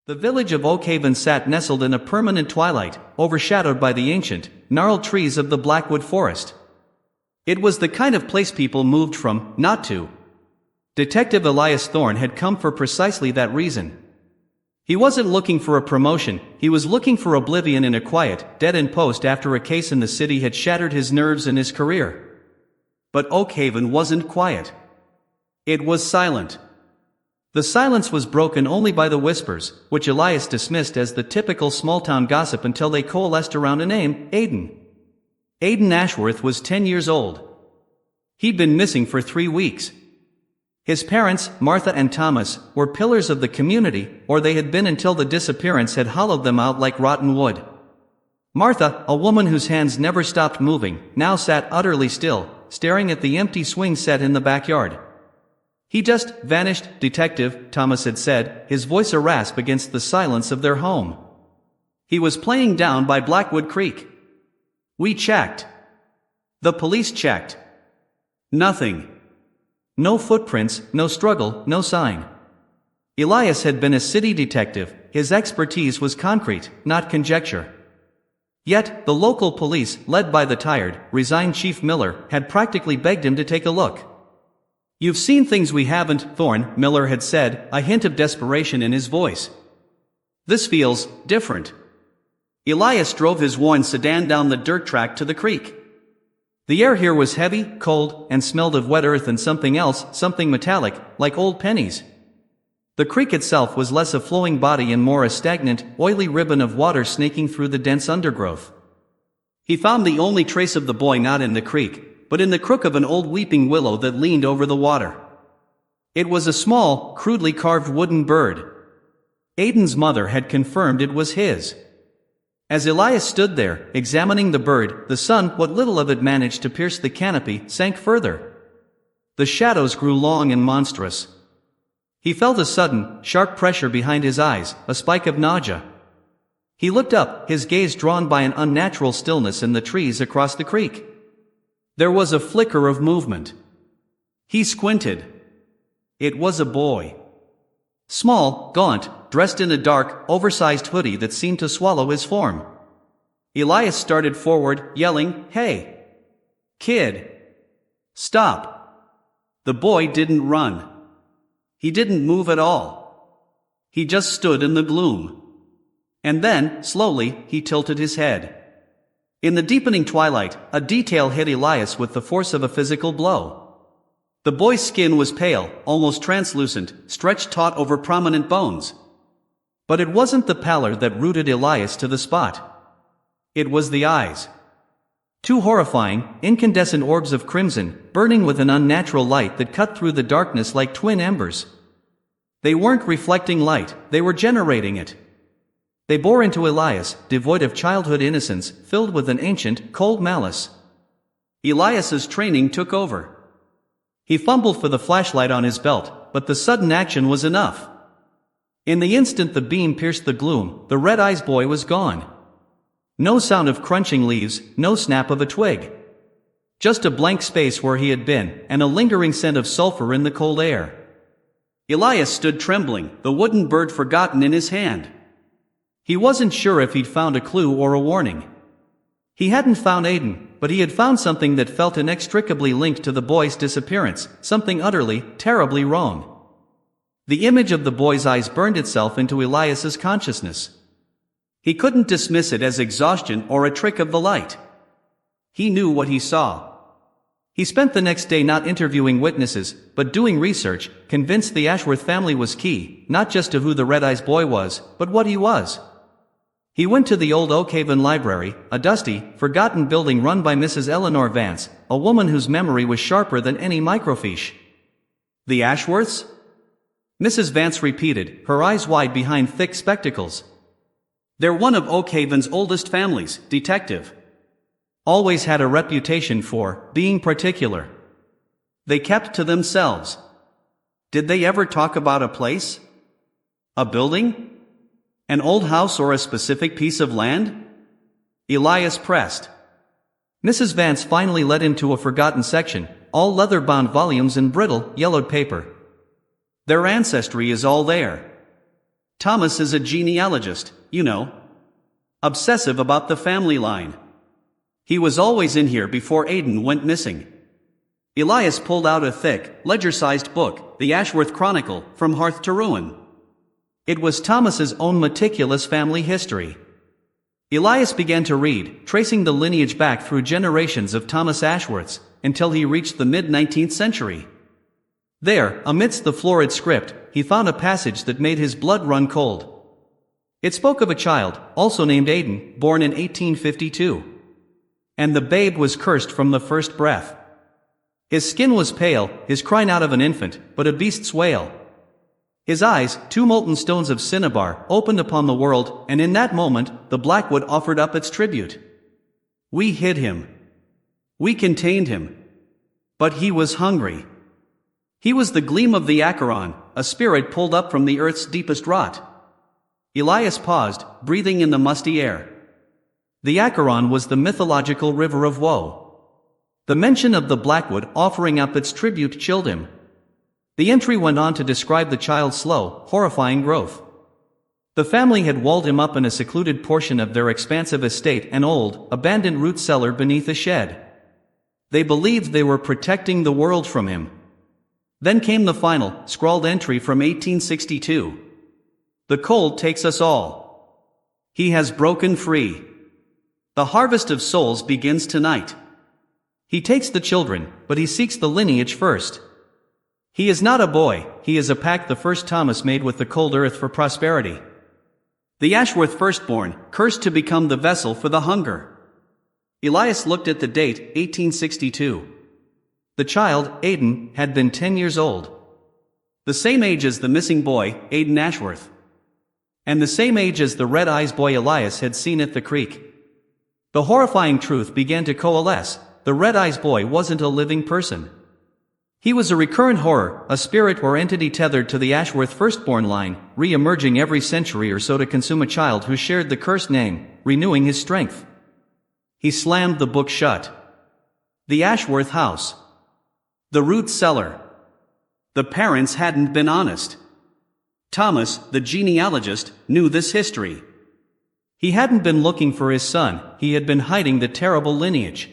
The village of Oakhaven sat nestled in a permanent twilight, overshadowed by the ancient, gnarled trees of the Blackwood Forest. It was the kind of place people moved from, not to. Detective Elias Thorne had come for precisely that reason. He wasn't looking for a promotion, he was looking for oblivion in a quiet, dead-end post after a case in the city had shattered his nerves and his career. But Oakhaven wasn't quiet. It was silent. The silence was broken only by the whispers, which Elias dismissed as the typical small-town gossip until they coalesced around a name: Aiden. Aiden Ashworth was 10 years old. He'd been missing for 3 weeks. His parents, Martha and Thomas, were pillars of the community, or they had been until the disappearance had hollowed them out like rotten wood. Martha, a woman whose hands never stopped moving, now sat utterly still, staring at the empty swing set in the backyard. "He just vanished, Detective," Thomas had said, his voice a rasp against the silence of their home. "He was playing down by Blackwood Creek. We checked. The police checked. Nothing. No footprints, no struggle, no sign." Elias had been a city detective, his expertise was concrete, not conjecture. Yet, the local police, led by the tired, resigned Chief Miller, had practically begged him to take a look. "You've seen things we haven't, Thorne," Miller had said, a hint of desperation in his voice. "This feels different." Elias drove his worn sedan down the dirt track to the creek. The air here was heavy, cold, and smelled of wet earth and something else, something metallic, like old pennies. The creek itself was less a flowing body and more a stagnant, oily ribbon of water snaking through the dense undergrowth. He found the only trace of the boy not in the creek, but in the crook of an old weeping willow that leaned over the water. It was a small, crudely carved wooden bird. Aiden's mother had confirmed it was his. As Elias stood there, examining the bird, the sun, what little of it managed to pierce the canopy, sank further. The shadows grew long and monstrous. He felt a sudden, sharp pressure behind his eyes, a spike of nausea. He looked up, his gaze drawn by an unnatural stillness in the trees across the creek. There was a flicker of movement. He squinted. It was a boy. Small, gaunt, dressed in a dark, oversized hoodie that seemed to swallow his form. Elias started forward, yelling, "Hey! Kid! Stop!" The boy didn't run. He didn't move at all. He just stood in the gloom. And then, slowly, he tilted his head. In the deepening twilight, a detail hit Elias with the force of a physical blow. The boy's skin was pale, almost translucent, stretched taut over prominent bones. But it wasn't the pallor that rooted Elias to the spot. It was the eyes. Two horrifying, incandescent orbs of crimson, burning with an unnatural light that cut through the darkness like twin embers. They weren't reflecting light, they were generating it. They bore into Elias, devoid of childhood innocence, filled with an ancient, cold malice. Elias's training took over. He fumbled for the flashlight on his belt, but the sudden action was enough. In the instant the beam pierced the gloom, the red-eyes boy was gone. No sound of crunching leaves, no snap of a twig. Just a blank space where he had been, and a lingering scent of sulfur in the cold air. Elias stood trembling, the wooden bird forgotten in his hand. He wasn't sure if he'd found a clue or a warning. He hadn't found Aiden, but he had found something that felt inextricably linked to the boy's disappearance, something utterly, terribly wrong. The image of the boy's eyes burned itself into Elias's consciousness. He couldn't dismiss it as exhaustion or a trick of the light. He knew what he saw. He spent the next day not interviewing witnesses, but doing research, convinced the Ashworth family was key, not just to who the red-eyes boy was, but what he was. He went to the old Oakhaven Library, a dusty, forgotten building run by Mrs. Eleanor Vance, a woman whose memory was sharper than any microfiche. "The Ashworths?" Mrs. Vance repeated, her eyes wide behind thick spectacles. "They're one of Oakhaven's oldest families, Detective. Always had a reputation for being particular. They kept to themselves." "Did they ever talk about a place? A building? An old house or a specific piece of land?" Elias pressed. Mrs. Vance finally led him to a forgotten section, all leather-bound volumes and brittle, yellowed paper. "Their ancestry is all there. Thomas is a genealogist, you know. Obsessive about the family line. He was always in here before Aidan went missing. Elias pulled out a thick, ledger-sized book, the Ashworth Chronicle, from hearth to ruin. It was Thomas's own meticulous family history. Elias began to read, tracing the lineage back through generations of Thomas Ashworths, until he reached the mid-19th century. There, amidst the florid script, he found a passage that made his blood run cold. It spoke of a child, also named Aidan, born in 1852. And the babe was cursed from the first breath. His skin was pale, his cry not of an infant, but a beast's wail. His eyes, two molten stones of cinnabar, opened upon the world, and in that moment, the Blackwood offered up its tribute. We hid him. We contained him. But he was hungry. He was the gleam of the Acheron, a spirit pulled up from the earth's deepest rot. Elias paused, breathing in the musty air. The Acheron was the mythological river of woe. The mention of the Blackwood offering up its tribute chilled him. The entry went on to describe the child's slow, horrifying growth. The family had walled him up in a secluded portion of their expansive estate, an old, abandoned root cellar beneath a shed. They believed they were protecting the world from him. Then came the final, scrawled entry from 1862. The cold takes us all. He has broken free. The harvest of souls begins tonight. He takes the children, but he seeks the lineage first. He is not a boy, he is a pact the first Thomas made with the cold earth for prosperity. The Ashworth firstborn, cursed to become the vessel for the hunger. Elias looked at the date, 1862. The child, Aidan, had been 10 years old. The same age as the missing boy, Aidan Ashworth. And the same age as the red eyes boy Elias had seen at the creek. The horrifying truth began to coalesce. The red eyes boy wasn't a living person. He was a recurrent horror, a spirit or entity tethered to the Ashworth firstborn line, re-emerging every century or so to consume a child who shared the cursed name, renewing his strength. He slammed the book shut. The Ashworth house. The root cellar. The parents hadn't been honest. Thomas, the genealogist, knew this history. He hadn't been looking for his son, he had been hiding the terrible lineage.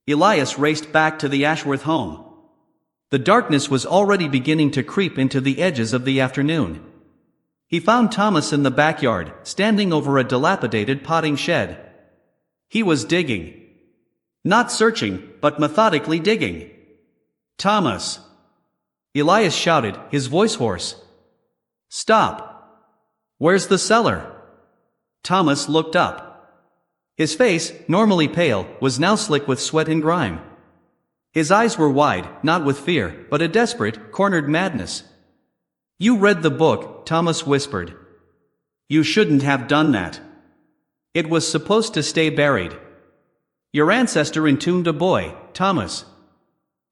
Elias raced back to the Ashworth home. The darkness was already beginning to creep into the edges of the afternoon. He found Thomas in the backyard, standing over a dilapidated potting shed. He was digging. Not searching, but methodically digging. Thomas! Elias shouted, his voice hoarse. Stop! Where's the cellar? Thomas looked up. His face, normally pale, was now slick with sweat and grime. His eyes were wide, not with fear, but a desperate, cornered madness. You read the book, Thomas whispered. You shouldn't have done that. It was supposed to stay buried. Your ancestor entombed a boy, Thomas.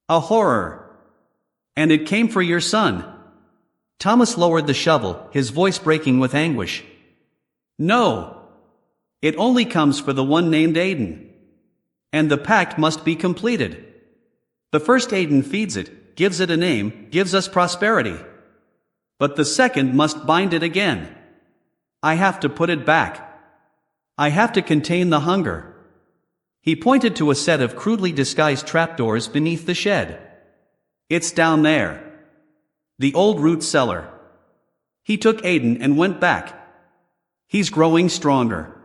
A horror. And it came for your son. Thomas lowered the shovel, his voice breaking with anguish. No. It only comes for the one named Aidan. And the pact must be completed. The first Aidan feeds it, gives it a name, gives us prosperity. But the second must bind it again. I have to put it back. I have to contain the hunger. He pointed to a set of crudely disguised trapdoors beneath the shed. It's down there. The old root cellar. He took Aidan and went back. He's growing stronger.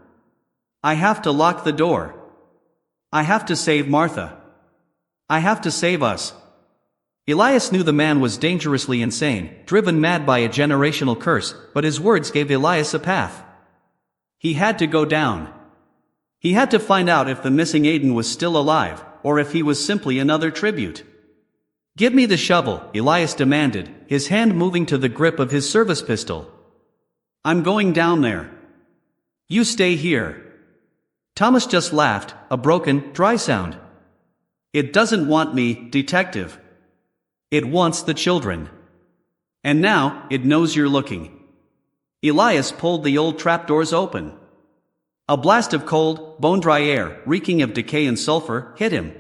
I have to lock the door. I have to save Martha. I have to save us. Elias knew the man was dangerously insane, driven mad by a generational curse, but his words gave Elias a path. He had to go down. He had to find out if the missing Aidan was still alive, or if he was simply another tribute. Give me the shovel, Elias demanded, his hand moving to the grip of his service pistol. I'm going down there. You stay here. Thomas just laughed, a broken, dry sound. It doesn't want me, detective. It wants the children. And now, it knows you're looking. Elias pulled the old trapdoors open. A blast of cold, bone-dry air, reeking of decay and sulfur, hit him.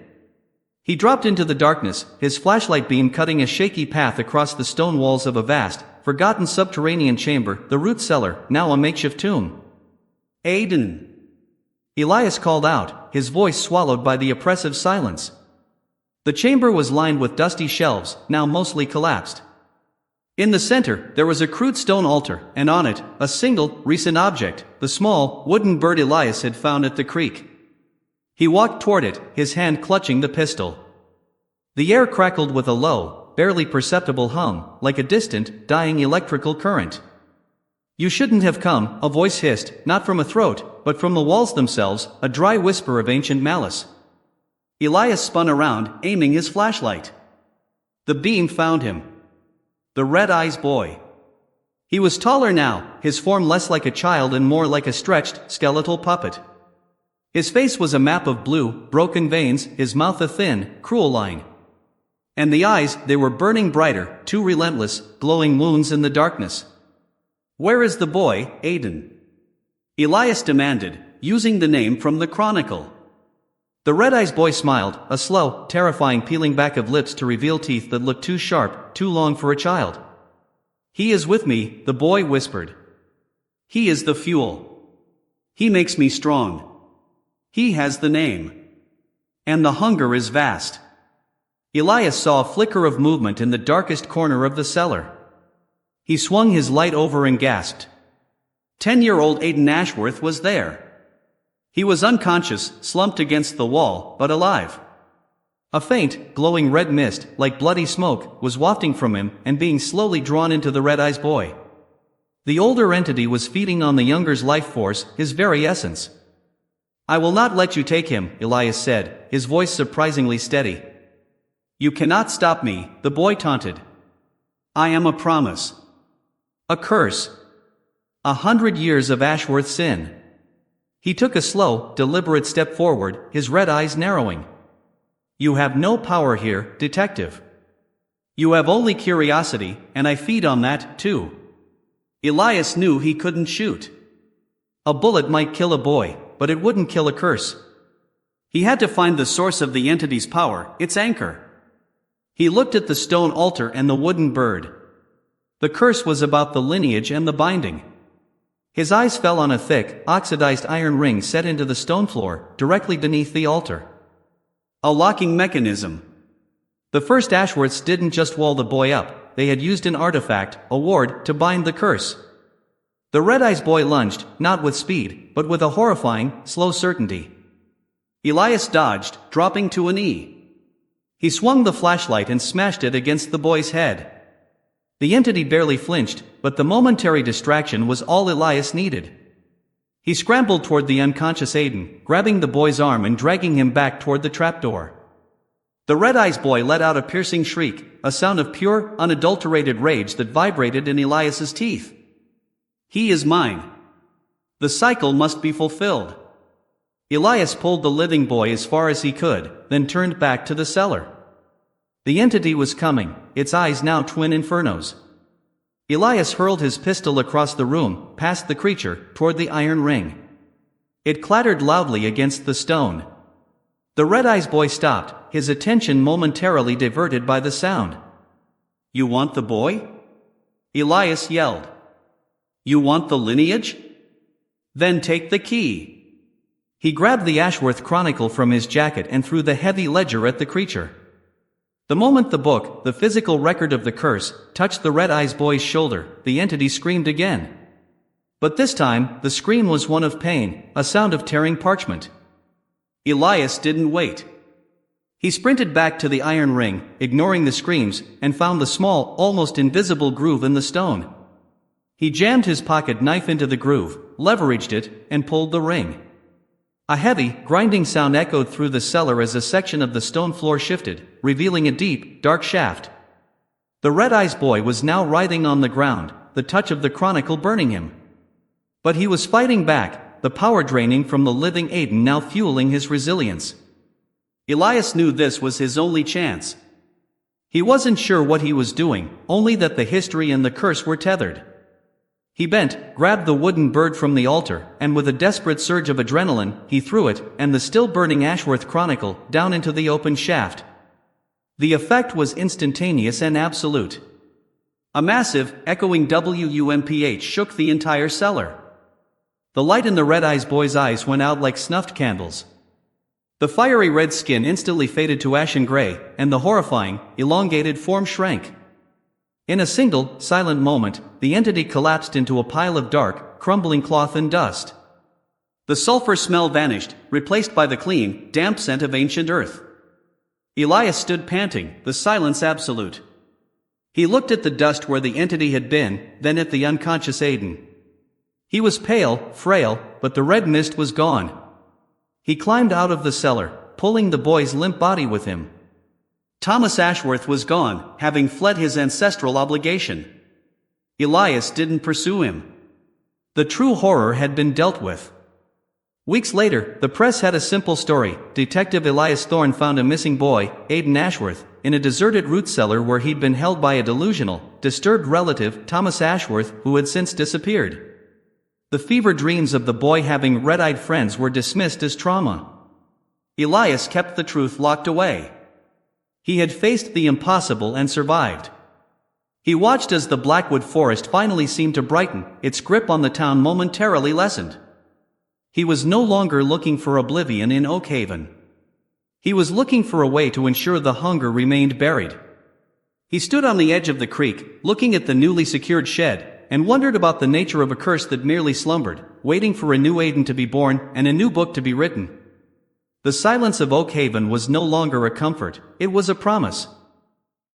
He dropped into the darkness, his flashlight beam cutting a shaky path across the stone walls of a vast, forgotten subterranean chamber, the root cellar, now a makeshift tomb. Aiden! Elias called out, his voice swallowed by the oppressive silence. The chamber was lined with dusty shelves, now mostly collapsed. In the center, there was a crude stone altar, and on it, a single, recent object, the small, wooden bird Elias had found at the creek. He walked toward it, his hand clutching the pistol. The air crackled with a low, barely perceptible hum, like a distant, dying electrical current. "You shouldn't have come," a voice hissed, not from a throat, but from the walls themselves, a dry whisper of ancient malice. Elias spun around, aiming his flashlight. The beam found him. The Red-Eyes boy. He was taller now, his form less like a child and more like a stretched, skeletal puppet. His face was a map of blue, broken veins, his mouth a thin, cruel line. And the eyes, they were burning brighter, too relentless, glowing wounds in the darkness. "Where is the boy, Aiden?" Elias demanded, using the name from the Chronicle. The Red-Eyes boy smiled, a slow, terrifying peeling back of lips to reveal teeth that looked too sharp, too long for a child. "He is with me," the boy whispered. "He is the fuel. He makes me strong. He has the name. And the hunger is vast." Elias saw a flicker of movement in the darkest corner of the cellar. He swung his light over and gasped. 10-year-old Aiden Ashworth was there. He was unconscious, slumped against the wall, but alive. A faint, glowing red mist, like bloody smoke, was wafting from him and being slowly drawn into the Red-Eyes boy. The older entity was feeding on the younger's life force, his very essence. "I will not let you take him," Elias said, his voice surprisingly steady. "You cannot stop me," the boy taunted. "I am a promise. A curse. 100 years of Ashworth sin." He took a slow, deliberate step forward, his red eyes narrowing. "You have no power here, detective. You have only curiosity, and I feed on that, too." Elias knew he couldn't shoot. A bullet might kill a boy, but it wouldn't kill a curse. He had to find the source of the entity's power, its anchor. He looked at the stone altar and the wooden bird. The curse was about the lineage and the binding. His eyes fell on a thick, oxidized iron ring set into the stone floor, directly beneath the altar. A locking mechanism. The first Ashworths didn't just wall the boy up, they had used an artifact, a ward, to bind the curse. The Red-Eyes boy lunged, not with speed, but with a horrifying, slow certainty. Elias dodged, dropping to a knee. He swung the flashlight and smashed it against the boy's head. The entity barely flinched, but the momentary distraction was all Elias needed. He scrambled toward the unconscious Aiden, grabbing the boy's arm and dragging him back toward the trapdoor. The Red-Eyes boy let out a piercing shriek, a sound of pure, unadulterated rage that vibrated in Elias's teeth. "He is mine. The cycle must be fulfilled." Elias pulled the living boy as far as he could, then turned back to the cellar. The entity was coming, its eyes now twin infernos. Elias hurled his pistol across the room, past the creature, toward the iron ring. It clattered loudly against the stone. The Red-Eyes boy stopped, his attention momentarily diverted by the sound. "You want the boy?" Elias yelled. "You want the lineage? Then take the key." He grabbed the Ashworth Chronicle from his jacket and threw the heavy ledger at the creature. The moment the book, the physical record of the curse, touched the Red-Eyes boy's shoulder, the entity screamed again. But this time, the scream was one of pain, a sound of tearing parchment. Elias didn't wait. He sprinted back to the iron ring, ignoring the screams, and found the small, almost invisible groove in the stone. He jammed his pocket knife into the groove, leveraged it, and pulled the ring. A heavy, grinding sound echoed through the cellar as a section of the stone floor shifted, revealing a deep, dark shaft. The Red-Eyes boy was now writhing on the ground, the touch of the chronicle burning him. But he was fighting back, the power draining from the living Aiden now fueling his resilience. Elias knew this was his only chance. He wasn't sure what he was doing, only that the history and the curse were tethered. He bent, grabbed the wooden bird from the altar, and with a desperate surge of adrenaline, he threw it, and the still-burning Ashworth Chronicle, down into the open shaft. The effect was instantaneous and absolute. A massive, echoing WUMPH shook the entire cellar. The light in the red-eyes boy's eyes went out like snuffed candles. The fiery red skin instantly faded to ashen gray, and the horrifying, elongated form shrank. In a single, silent moment, the entity collapsed into a pile of dark, crumbling cloth and dust. The sulfur smell vanished, replaced by the clean, damp scent of ancient earth. Elias stood panting, the silence absolute. He looked at the dust where the entity had been, then at the unconscious Aiden. He was pale, frail, but the red mist was gone. He climbed out of the cellar, pulling the boy's limp body with him. Thomas Ashworth was gone, having fled his ancestral obligation. Elias didn't pursue him. The true horror had been dealt with. Weeks later, the press had a simple story. Detective Elias Thorne found a missing boy, Aiden Ashworth, in a deserted root cellar where he'd been held by a delusional, disturbed relative, Thomas Ashworth, who had since disappeared. The fever dreams of the boy having red-eyed friends were dismissed as trauma. Elias kept the truth locked away. He had faced the impossible and survived. He watched as the Blackwood forest finally seemed to brighten, its grip on the town momentarily lessened. He was no longer looking for oblivion in Oakhaven. He was looking for a way to ensure the hunger remained buried. He stood on the edge of the creek, looking at the newly secured shed, and wondered about the nature of a curse that merely slumbered, waiting for a new Aiden to be born and a new book to be written. The silence of Oakhaven was no longer a comfort, it was a promise.